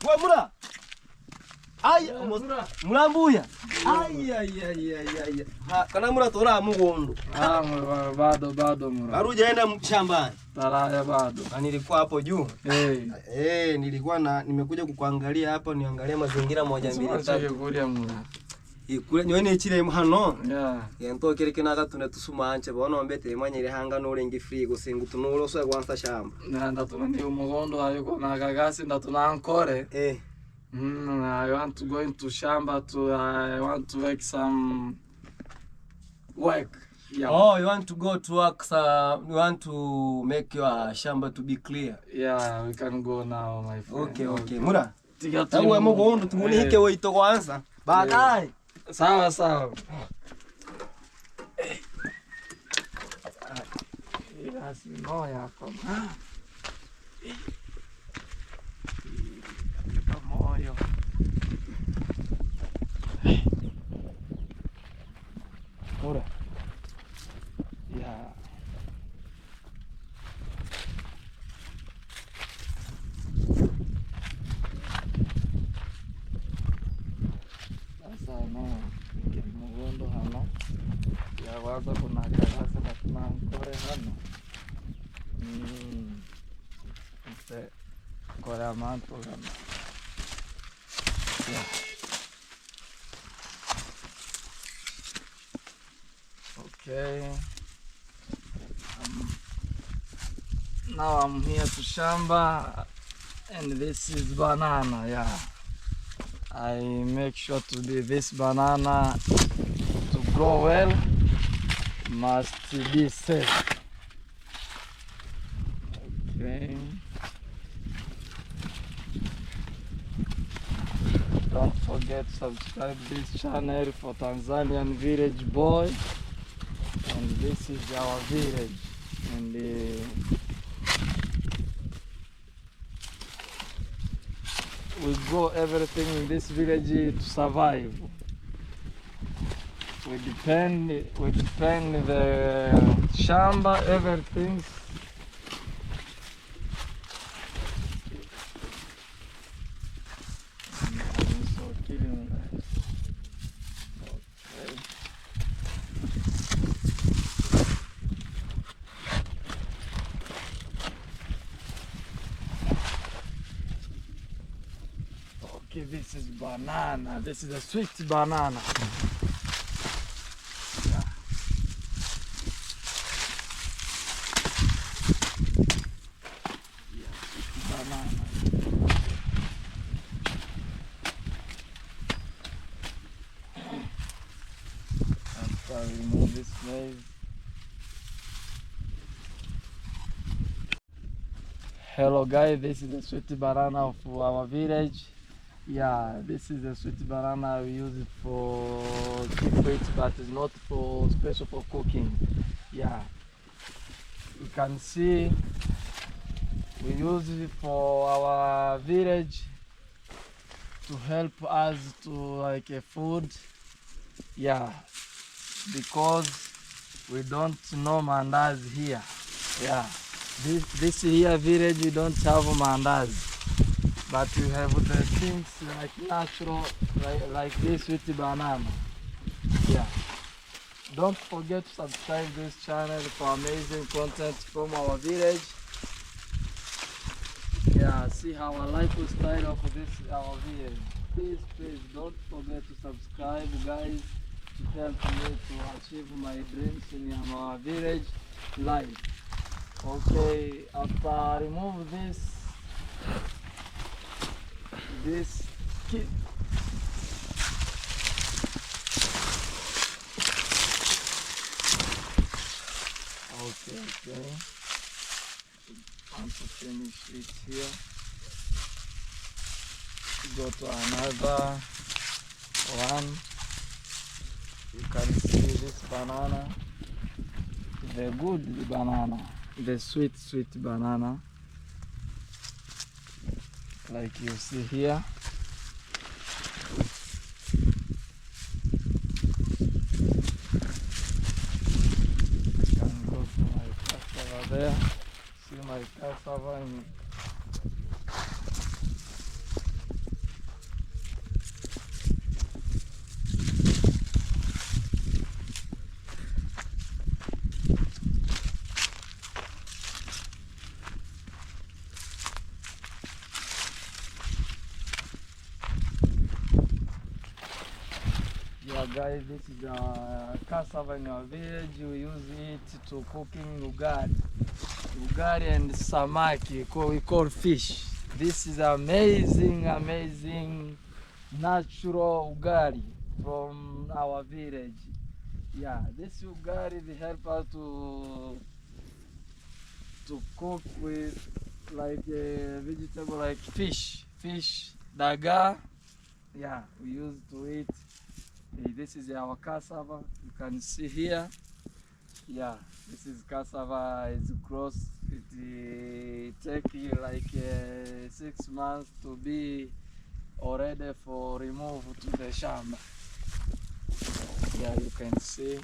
Wewe mura. Ai, mulambuya. Ai. Ha, kana mura tora mugondo. Bado mura. Harujaenda shambani. Taraya bado. Nilikuwa hapo juu. Nilikuwa nimekuja kukuangalia hapa niangalia mazingira moja mbili tatu. Kuria mura. Ikure nyone chire hano. Yeah. Kereke naga tune tusumanje bono mbete manyire hanga no rengi free gusengu tunulo so gwanza shamba. Nanda tunani umugondo ayuko na gagasi ndatunankore. I want to go into shamba I want to make some work. Yeah. Oh, you want to go to work, you want to make your shamba to be clear. Yeah, we can go now, my friend. Okay. Mura. Tawe mugondo tumunike wito kwanza. Baadaye. Sawa. Yes, no ya kama. Moyo. Mura. Yeah. Sasa no, mugondo hano. Ya waza kuna karasa na tunankore hano. Este coramanto hano. Yeah. Okay. Now I'm here to shamba and this is banana. Yeah. I make sure to do this banana to grow well must be safe. Okay. Don't forget to subscribe this channel for Tanzanian Village Boy. And this is our village. And we grow everything in this village to survive. We depend the shamba, everything. Okay, this is banana. This is a sweet banana. Yeah. Banana. After I remove this maize. Hello guys, this is the sweet banana of our village. Yeah, this is a sweet banana. We use it for keep it, but it's not for special for cooking. Yeah, you can see we use it for our village to help us to like a food. Yeah, because we don't know mandazi here. Yeah, this here village we don't have mandazi. But you have the things like natural, like this with the banana. Yeah. Don't forget to subscribe this channel for amazing content from our village. Yeah, see our lifestyle of this our village. Please don't forget to subscribe, guys, to help me to achieve my dreams in our village life. Okay, after I remove this kit. Okay. Want to finish it here. Go to another one. You can see this banana. The good banana. The sweet banana. Like you see here. There, see my cassava guys, this is cassava in our village. We use it to cooking ugali. Ugali and samaki, we call fish. This is amazing, amazing natural ugali from our village. Yeah, this ugali they help us to cook with like a vegetable like fish, daga. Yeah, we use to eat. This is our cassava. You can see here. Yeah, this is cassava. It's gross. It take like 6 months to be already for remove to the shamba. Yeah, you can see.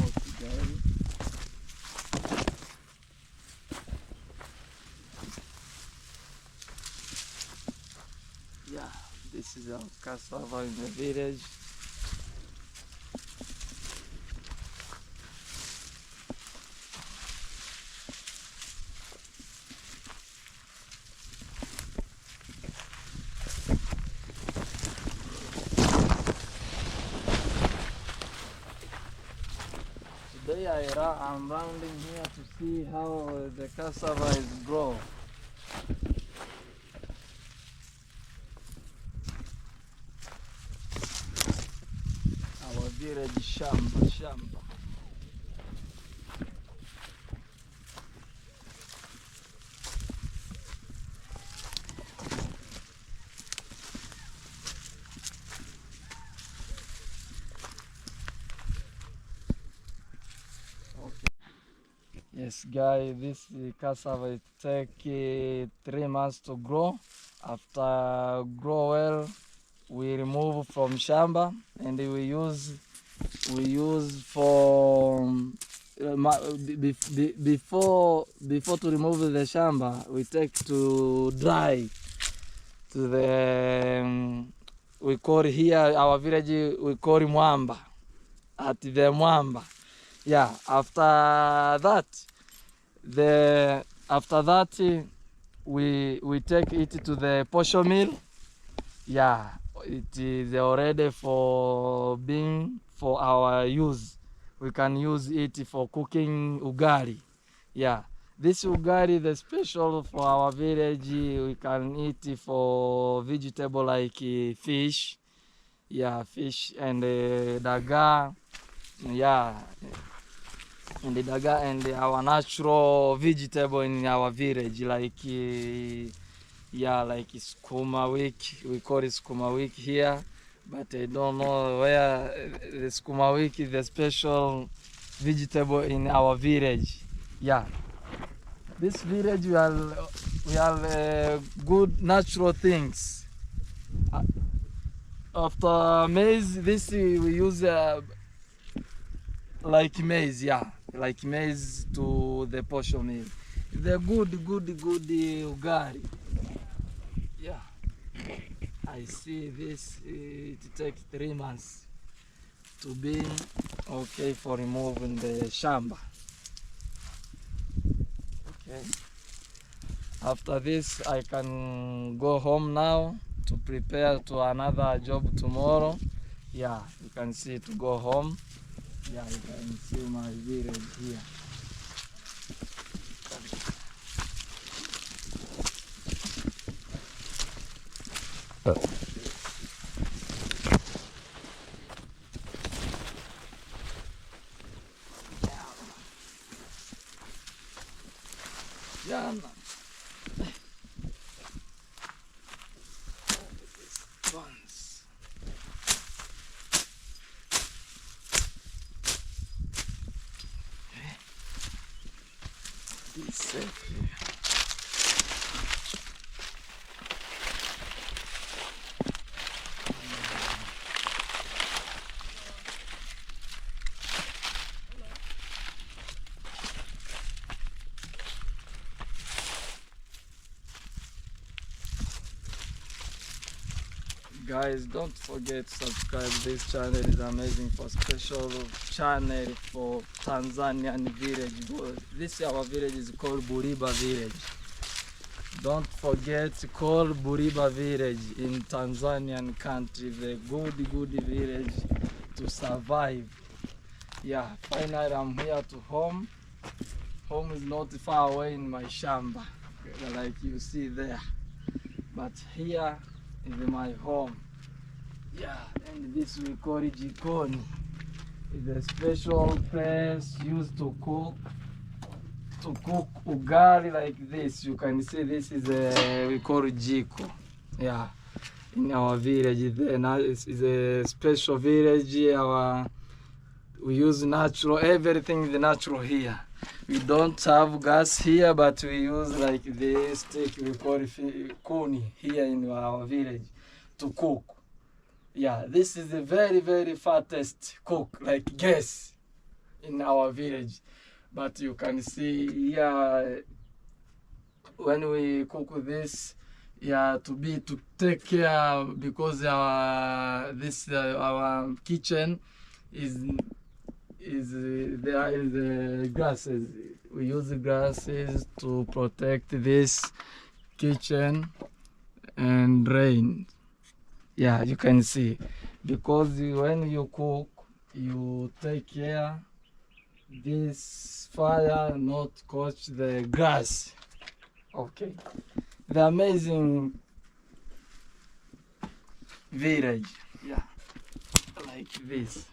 Okay. Yeah, this is our cassava in the village. Today I'm rounding here to see how the cassava is grown. Our village shamba. Yes, guys, this cassava take 3 months to grow. After grow well, we remove from shamba and we use for before to remove the shamba, we take to dry to the we call here our village we call mwamba, at the mwamba. Yeah, after that we take it to the posho mill. Yeah, it is already for being for our use. We can use it for cooking ugali. Yeah, this ugali the special for our village. We can eat it for vegetable like fish. Yeah, fish and daga. Yeah, and the daga and our natural vegetable in our village like like sukuma wiki. We call it sukuma wiki here, but I don't know where the sukuma wiki is the special vegetable in our village. Yeah, this village we have good natural things. After maize, this we use like maize. Yeah, like maize to the posho meal. The good ugali. Yeah, I see this. It takes 3 months to be okay for removing the shamba. Okay. After this, I can go home now to prepare to another job tomorrow. Yeah, you can see to go home. Yeah, you can see my village here. Yeah, once. Be safe here. Guys, don't forget to subscribe. This channel is amazing for special channel for Tanzanian village. This our village is called Buriba village. Don't forget to call Buriba village in Tanzanian country, the good village to survive. Yeah, finally I'm here to home. Home is not far away in my shamba, like you see there. But here is my home. Yeah, and this we call it jikoni. It's a special place used to cook ugali like this. You can see this is we call it jiko. Yeah, in our village. Then it's a special village. We use natural, everything is natural here. We don't have gas here, but we use like this stick, we call it kuni here in our village to cook. Yeah, this is a very fattest cook, like gas in our village. But you can see here, when we cook this, yeah, to take care, because our kitchen there is grasses. We use the grasses to protect this kitchen and rain. Yeah, you can see, because when you cook, you take care this fire not catch the grass. Okay, the amazing village. Yeah, like this.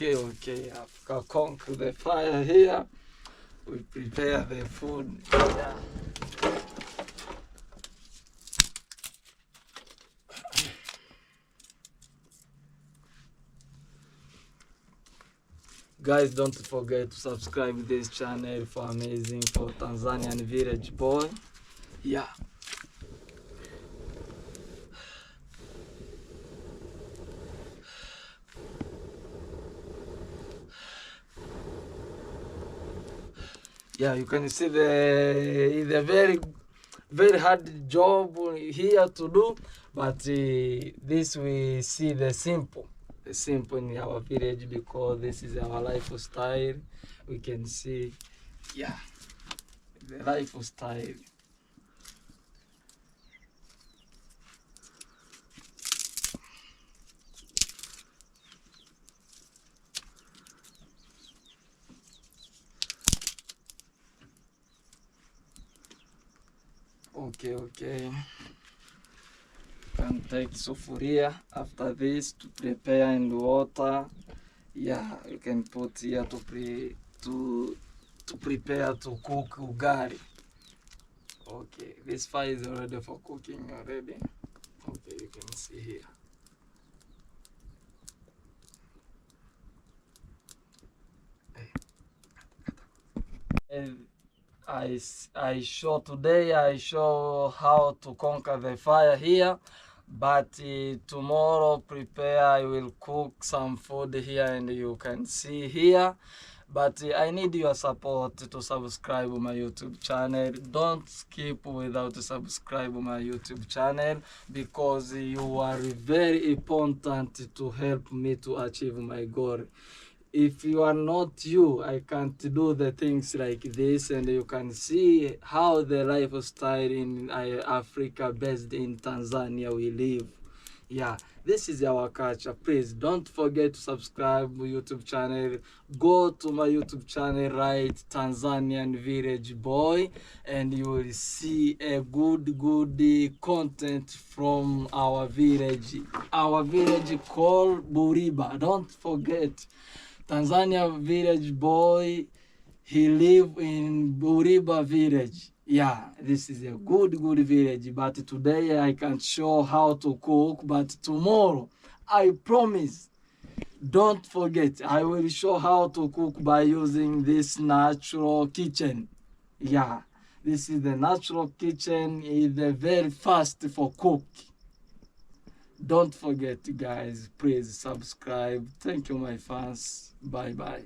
Okay, I've conquered the fire here. We prepare the food. Yeah. Guys, don't forget to subscribe this channel for amazing, for Tanzanian village boy. Yeah. Yeah, you can see it's a very hard job here to do, but this we see the simple in our village, because this is our lifestyle. We can see, yeah, the lifestyle. Okay. Can take sufuria after this to prepare in water. Yeah, you can put here to prepare to cook ugali. Okay, this fire is already for cooking already. Okay, you can see here. I show how to conquer the fire here, but tomorrow I will cook some food here and you can see here. But I need your support to subscribe my YouTube channel. Don't skip without subscribe my YouTube channel, because you are very important to help me to achieve my goal. If you are not you, I can't do the things like this. And you can see how the lifestyle in Africa, based in Tanzania, we live. Yeah, this is our culture. Please don't forget to subscribe my YouTube channel. Go to my YouTube channel, write Tanzanian Village Boy, and you will see a good content from our village. Our village called Buriba. Don't forget, Tanzania Village Boy He live in Buriba village. Yeah, this is a good village. But today I can't show how to cook. But tomorrow, I promise, don't forget, I will show how to cook by using this natural kitchen. Yeah, this is the natural kitchen. Is very fast for cook. Don't forget, guys. Please subscribe. Thank you, my fans. Bye bye.